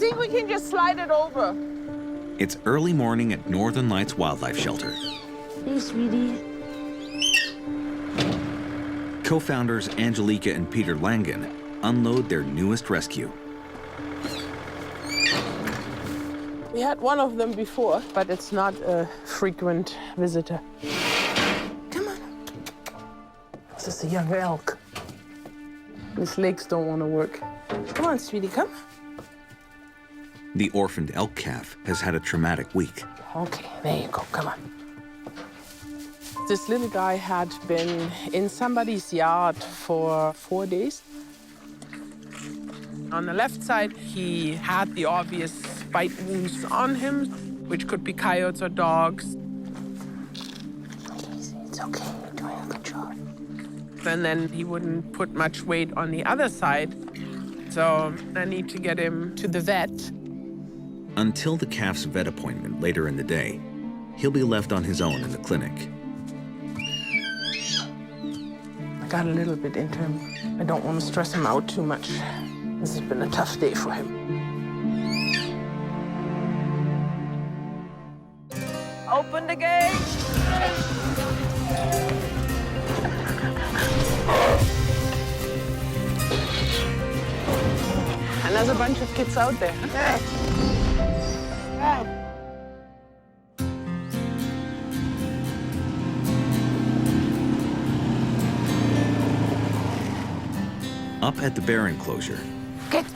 think we can just slide it over. It's early morning at Northern Lights Wildlife Shelter. Hey, sweetie. Co-founders Kelleeka and Peter Langen unload their newest rescue. We had one of them before, but it's not a frequent visitor. Come on. This is a young elk. His legs don't want to work. Come on, sweetie, come. The orphaned elk calf has had a traumatic week. Okay, there you go, come on. This little guy had been in somebody's yard for 4 days. On the left side, he had the obvious bite wounds on him, which could be coyotes or dogs. It's okay, you're doing a good job. And then he wouldn't put much weight on the other side. So I need to get him to the vet. Until the calf's vet appointment later in the day, he'll be left on his own in the clinic. I got a little bit into him. I don't want to stress him out too much. This has been a tough day for him. Open the gate. And there's a bunch of kids out there. Up at the bear enclosure, Good.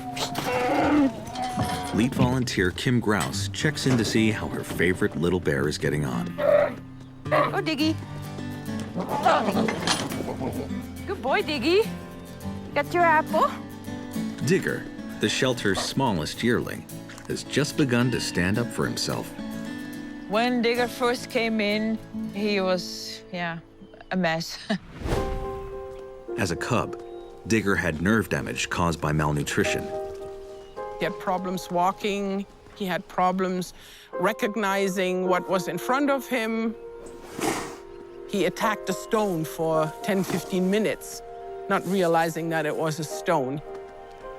Fleet volunteer Kim Grouse checks in to see how her favorite little bear is getting on. Go, Diggy. Good boy, Diggy. Got your apple? Digger, the shelter's smallest yearling, has just begun to stand up for himself. When Digger first came in, he was, a mess. As a cub, Digger had nerve damage caused by malnutrition. He had problems walking. He had problems recognizing what was in front of him. He attacked a stone for 10, 15 minutes, not realizing that it was a stone.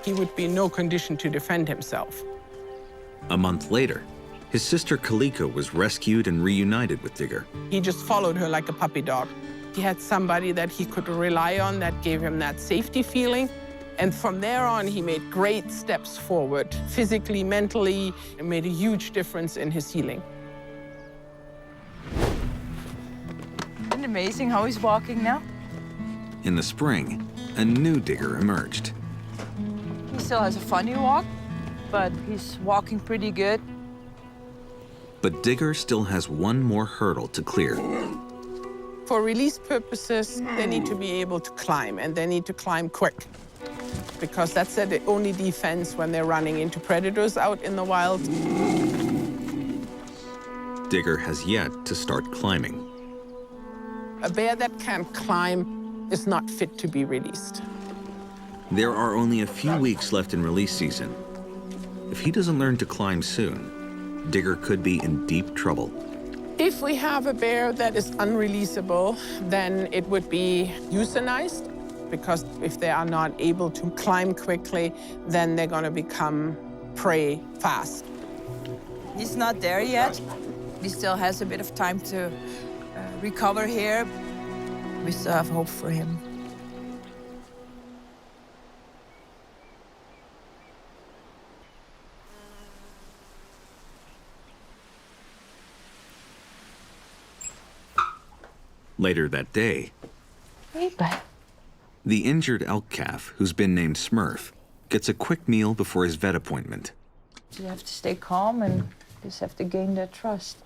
He would be in no condition to defend himself. A month later, his sister Kelleeka was rescued and reunited with Digger. He just followed her like a puppy dog. He had somebody that he could rely on that gave him that safety feeling. And from there on, he made great steps forward, physically, mentally, and made a huge difference in his healing. Isn't it amazing how he's walking now? In the spring, a new Digger emerged. He still has a funny walk, but he's walking pretty good. But Digger still has one more hurdle to clear. For release purposes, they need to be able to climb, and they need to climb quick, because that's the only defense when they're running into predators out in the wild. Digger has yet to start climbing. A bear that can't climb is not fit to be released. There are only a few weeks left in release season. If he doesn't learn to climb soon, Digger could be in deep trouble. If we have a bear that is unreleasable, then it would be euthanized, because if they are not able to climb quickly, then they're going to become prey fast. He's not there yet. He still has a bit of time to recover here. We still have hope for him. Later that day, Hey, bud. the injured elk calf, who's been named Smurf, gets a quick meal before his vet appointment. You have to stay calm and just have to gain their trust.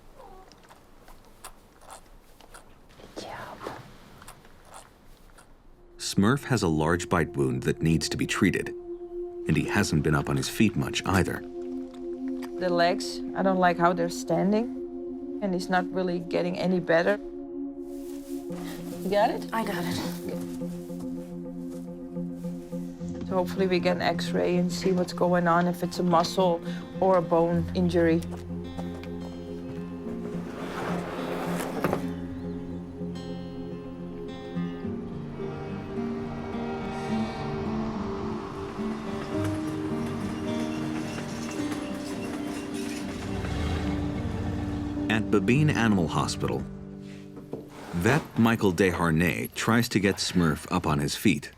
Good job. Smurf has a large bite wound that needs to be treated, and he hasn't been up on his feet much either. The legs, I don't like how they're standing, and he's not really getting any better. You got it? I got it. So hopefully we get an x-ray and see what's going on, if it's a muscle or a bone injury. At Babine Animal Hospital, vet Michael Desharnais tries to get Smurf up on his feet.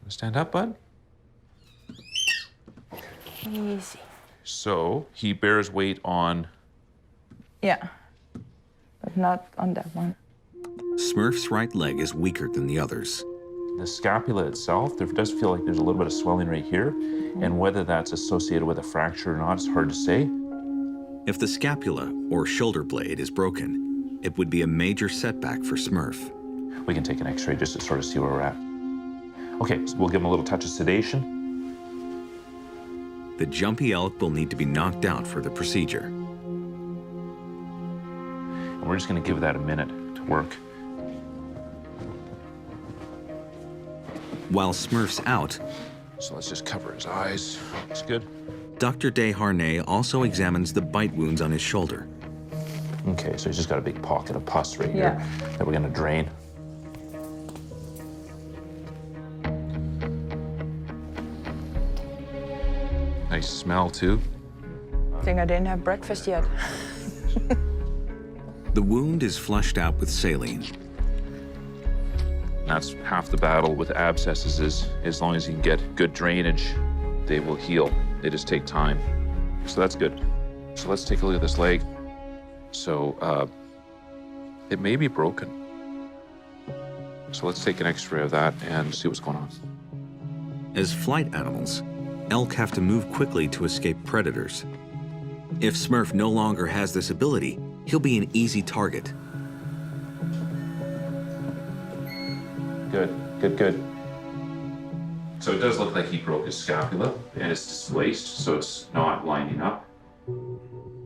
Stand up, bud. Easy. So he bears weight on. Yeah. But not on that one. Smurf's right leg is weaker than the others. The scapula itself, there does feel like there's a little bit of swelling right here, and whether that's associated with a fracture or not, it's hard to say. If the scapula or shoulder blade is broken, it would be a major setback for Smurf. We can take an x-ray just to sort of see where we're at. Okay, so we'll give him a little touch of sedation. The jumpy elk will need to be knocked out for the procedure. And we're just gonna give that a minute to work. While Smurf's out, So let's just cover his eyes. It's good. Dr. Desharnais also examines the bite wounds on his shoulder. Okay, so he's just got a big pocket of pus right here that we're gonna drain. Nice smell too. I think I didn't have breakfast yet. The wound is flushed out with saline. That's half the battle with abscesses is as long as you can get good drainage, they will heal. They just take time. So that's good. So let's take a look at this leg. So it may be broken. So let's take an x-ray of that and see what's going on. As flight animals, elk have to move quickly to escape predators. If Smurf no longer has this ability, he'll be an easy target. Good, good, good. So it does look like he broke his scapula and it's displaced, so it's not lining up.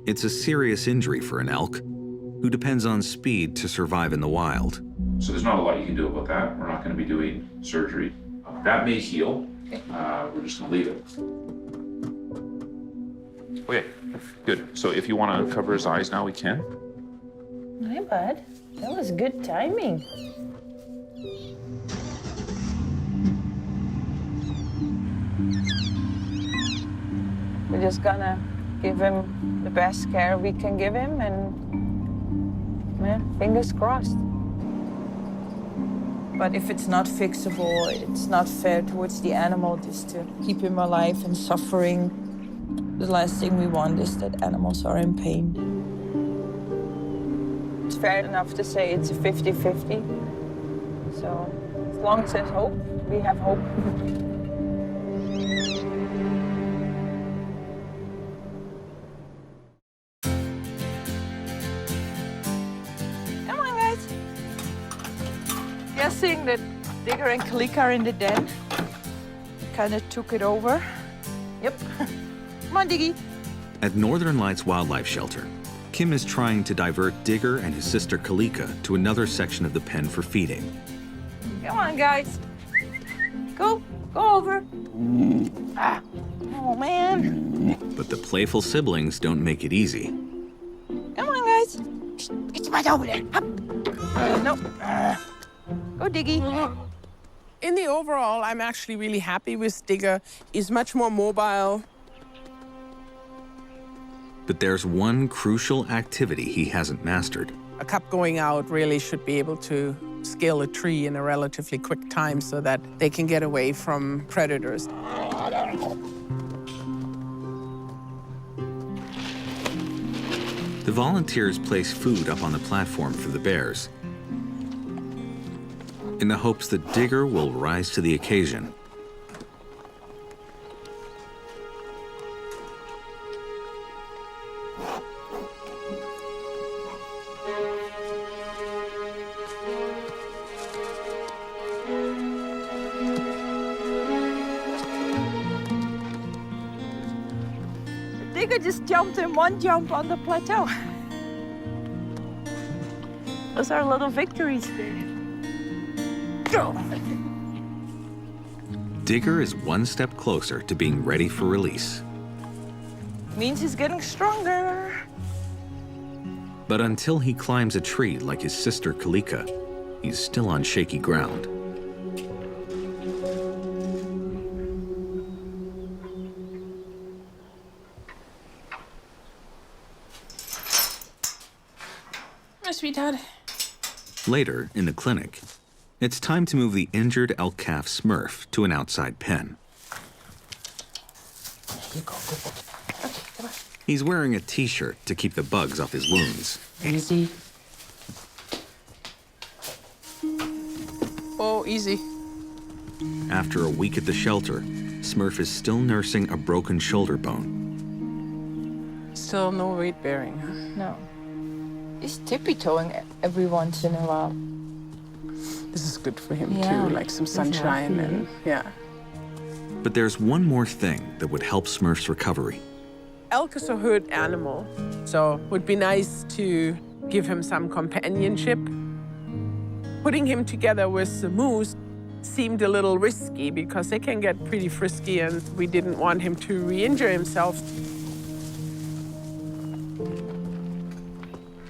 It's a serious injury for an elk, who depends on speed to survive in the wild. So there's not a lot you can do about that. We're not going to be doing surgery. That may heal. We're just going to leave it. Okay, good. So if you want to cover his eyes now, we can. Hi, bud. That was good timing. We're just gonna give him the best care we can give him, and fingers crossed. But if it's not fixable, it's not fair towards the animal just to keep him alive and suffering. The last thing we want is that animals are in pain. It's fair enough to say it's a 50-50. So as long as there's hope, we have hope. Come on, guys. Guessing that Digger and Kelleeka are in the den. Kind of took it over. Yep. Come on, Diggy. At Northern Lights Wildlife Shelter, Kim is trying to divert Digger and his sister Kelleeka to another section of the pen for feeding. Come on, guys. Go over. Ah. Oh, man. But the playful siblings don't make it easy. Come on, guys. It's right over there. Up. Nope. Go, Diggy. In the overall, I'm actually really happy with Digger. He's much more mobile. But there's one crucial activity he hasn't mastered. A cub going out really should be able to scale a tree in a relatively quick time so that they can get away from predators. The volunteers place food up on the platform for the bears, in the hopes that Digger will rise to the occasion. Digger just jumped in one jump on the plateau. Those are little victories. Digger is one step closer to being ready for release. Means he's getting stronger. But until he climbs a tree like his sister Kelleeka, he's still on shaky ground. sweetheart. Later, in the clinic, it's time to move the injured elk calf Smurf to an outside pen. You go, go, go. Okay, come on. He's wearing a t-shirt to keep the bugs off his wounds. Easy. Oh, easy. After a week at the shelter, Smurf is still nursing a broken shoulder bone. Still no weight bearing, huh? No. He's tippy-toeing every once in a while. This is good for him Yeah, too, like some sunshine and yeah. But there's one more thing that would help Smurf's recovery. Elk is a herd animal, so it would be nice to give him some companionship. Putting him together with the moose seemed a little risky because they can get pretty frisky and we didn't want him to re-injure himself.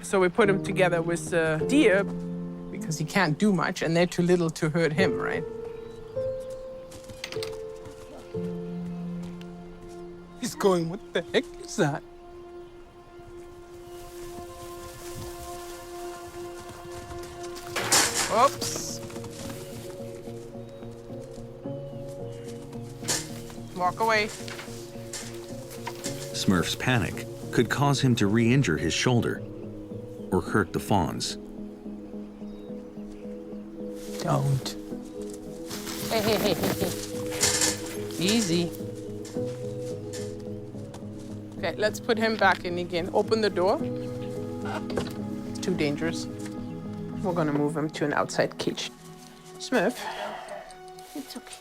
So we put him together with the deer because he can't do much and they're too little to hurt him, right? He's going, what the heck is that? Oops. Walk away. Smurf's panic could cause him to re-injure his shoulder or hurt the fawns. Don't. Hey, hey, hey, hey, hey. Easy. Okay, let's put him back in again. Open the door. It's too dangerous. We're gonna move him to an outside cage. Smurf. It's okay.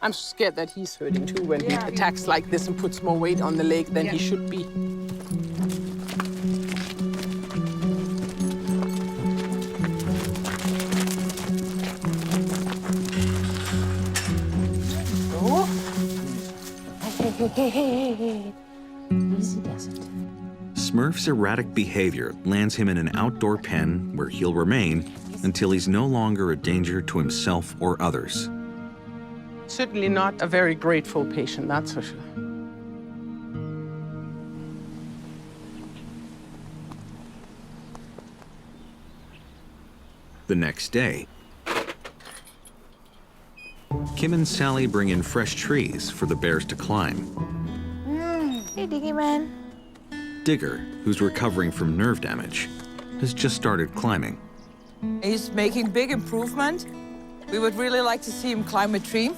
I'm scared that he's hurting too when he attacks like this and puts more weight on the leg than he should be. Oh. Hey. Easy does it. Smurf's erratic behavior lands him in an outdoor pen where he'll remain until he's no longer a danger to himself or others. Certainly not a very grateful patient, that's for sure. The next day, Kim and Sally bring in fresh trees for the bears to climb. Hey, Diggy man. Digger, who's recovering from nerve damage, has just started climbing. He's making big improvement. We would really like to see him climb a tree.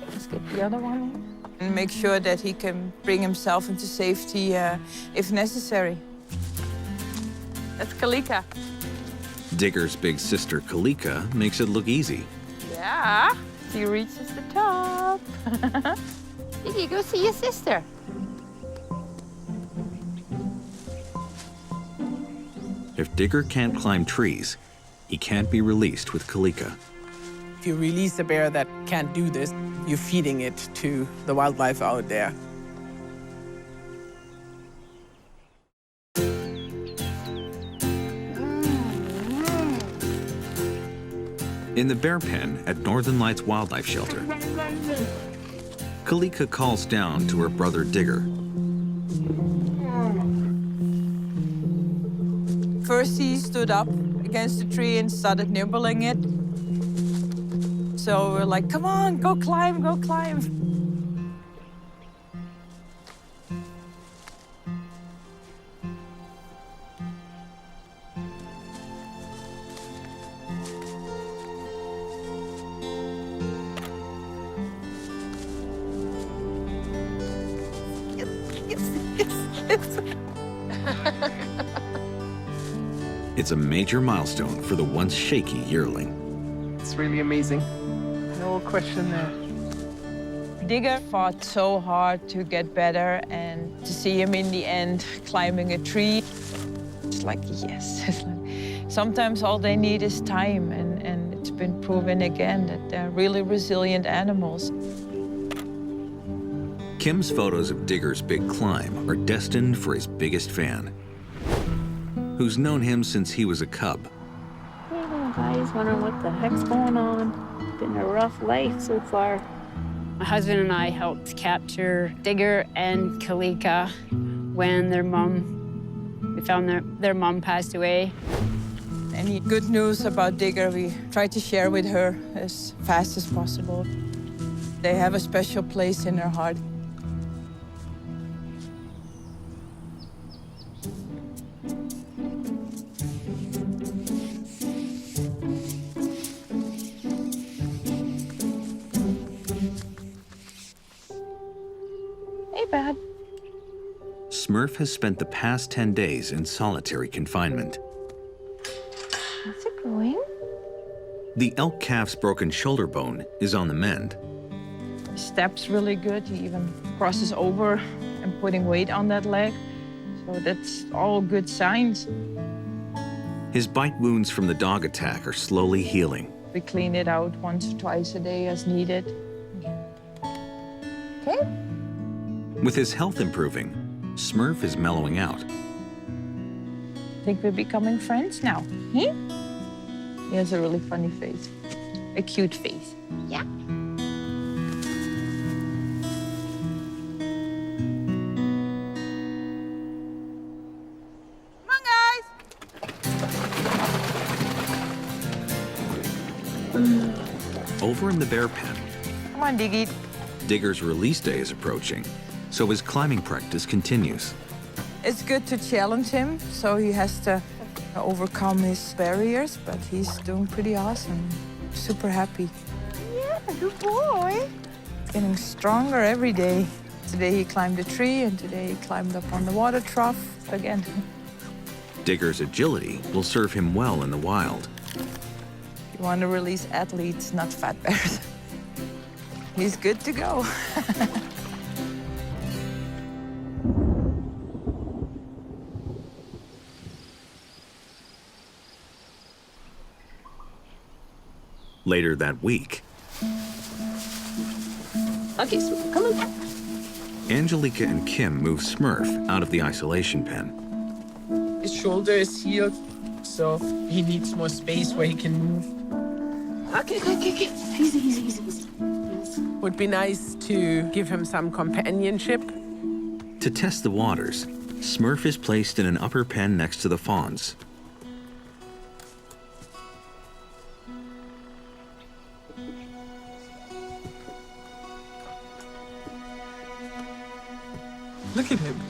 Let's get the other one. And make sure that he can bring himself into safety if necessary. That's Kelleeka. Digger's big sister, Kelleeka, makes it look easy. Yeah. He reaches the top. Diggy, go see your sister. If Digger can't climb trees, he can't be released with Kelleeka. If you release a bear that can't do this, you're feeding it to the wildlife out there. In the bear pen at Northern Lights Wildlife Shelter, Kelleeka calls down to her brother Digger. First, he stood up against the tree and started nibbling it. So we're like, come on, go climb, go climb. It's a major milestone for the once shaky yearling. It's really amazing. No question there. Digger fought so hard to get better, and to see him in the end climbing a tree, it's like, yes. It's like, sometimes all they need is time, and it's been proven again that they're really resilient animals. Kim's photos of Digger's big climb are destined for his biggest fan, who's known him since he was a cub. Hey, little guys, wondering what the heck's going on. Been a rough life so far. My husband and I helped capture Digger and Kelleeka when we found their mom passed away. Any good news about Digger, we try to share with her as fast as possible. They have a special place in her heart. Hey, bud. Smurf has spent the past 10 days in solitary confinement. How's it going? The elk calf's broken shoulder bone is on the mend. He steps really good. He even crosses over and putting weight on that leg. So that's all good signs. His bite wounds from the dog attack are slowly healing. We clean it out once or twice a day as needed. Okay. With his health improving, Smurf is mellowing out. I think we're becoming friends now. He has a really funny face. A cute face. Yeah. Over in the bear pen, Come on, Diggy. Digger's release day is approaching, so his climbing practice continues. It's good to challenge him, so he has to overcome his barriers, but he's doing pretty awesome. Super happy. Yeah, good boy. Getting stronger every day. Today he climbed a tree, and today he climbed up on the water trough again. Digger's agility will serve him well in the wild. You want to release athletes, not fat bears. He's good to go. Later that week, Okay, so come on. Angelica and Kim move Smurf out of the isolation pen. His shoulder is healed, so he needs more space where he can move. Okay. Easy, easy, easy, easy. Would be nice to give him some companionship. To test the waters, Smurf is placed in an upper pen next to the fawns. Look at him.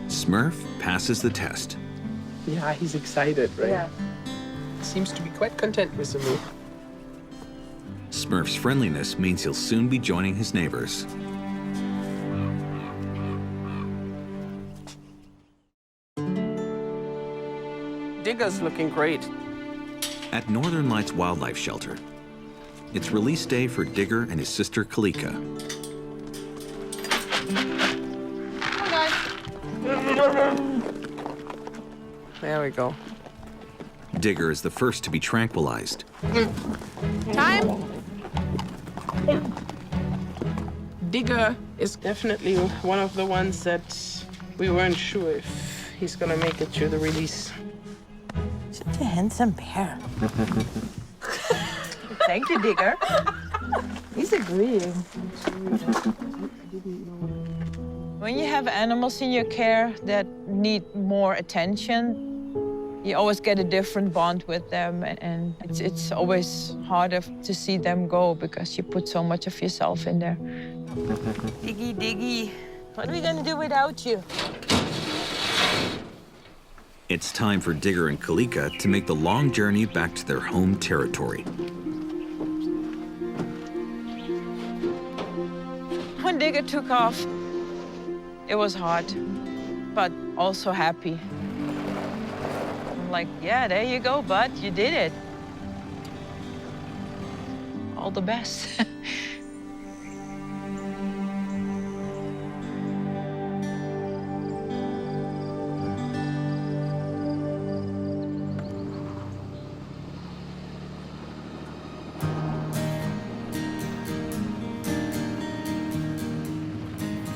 Smurf passes the test. Yeah, he's excited, right? Yeah. Seems to be quite content with the move. Smurf's friendliness means he'll soon be joining his neighbors. Digger's looking great. At Northern Lights Wildlife Shelter, it's release day for Digger and his sister Kelleeka. There we go. Digger is the first to be tranquilized. Time! Digger is definitely one of the ones that we weren't sure if he's gonna make it to the release. Such a handsome bear. Thank you, Digger. He's agreeing. When you have animals in your care that need more attention, you always get a different bond with them, and it's always harder to see them go because you put so much of yourself in there. Diggy, Diggy, what are we gonna do without you? It's time for Digger and Kelleeka to make the long journey back to their home territory. When Digger took off, it was hard, but also happy. I'm like, yeah, there you go, bud, you did it. All the best.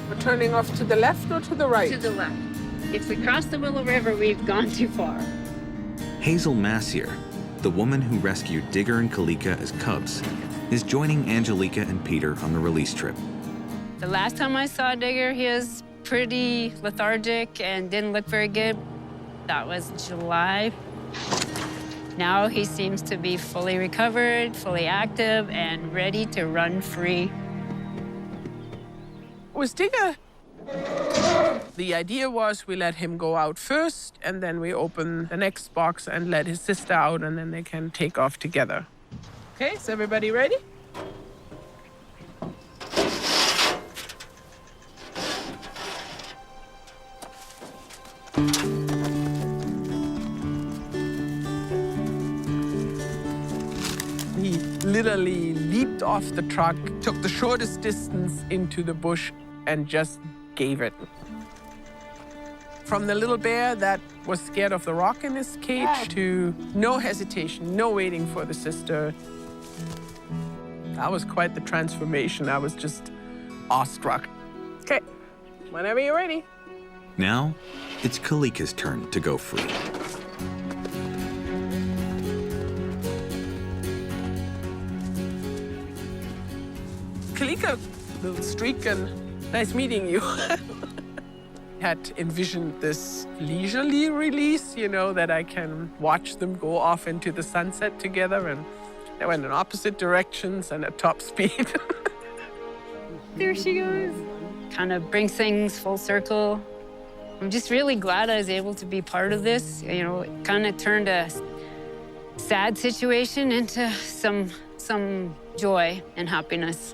We're turning off to the left or to the right? To the left. If we cross the Willow River, we've gone too far. Hazel Massier, the woman who rescued Digger and Kelleeka as cubs, is joining Angelica and Peter on the release trip. The last time I saw Digger, he was pretty lethargic and didn't look very good. That was July. Now he seems to be fully recovered, fully active, and ready to run free. With Digger, the idea was we let him go out first, and then we open the next box and let his sister out, and then they can take off together. Okay, is everybody ready? He literally leaped off the truck, took the shortest distance into the bush, and just gave it. From the little bear that was scared of the rock in his cage to no hesitation, no waiting for the sister. That was quite the transformation. I was just awestruck. Okay, whenever you're ready. Now, it's Kelleeka's turn to go free. Kelleeka, little streak, and nice meeting you. Had envisioned this leisurely release, you know, that I can watch them go off into the sunset together, and they went in opposite directions and at top speed. There she goes. Kind of brings things full circle. I'm just really glad I was able to be part of this. You know, it kind of turned a sad situation into some joy and happiness.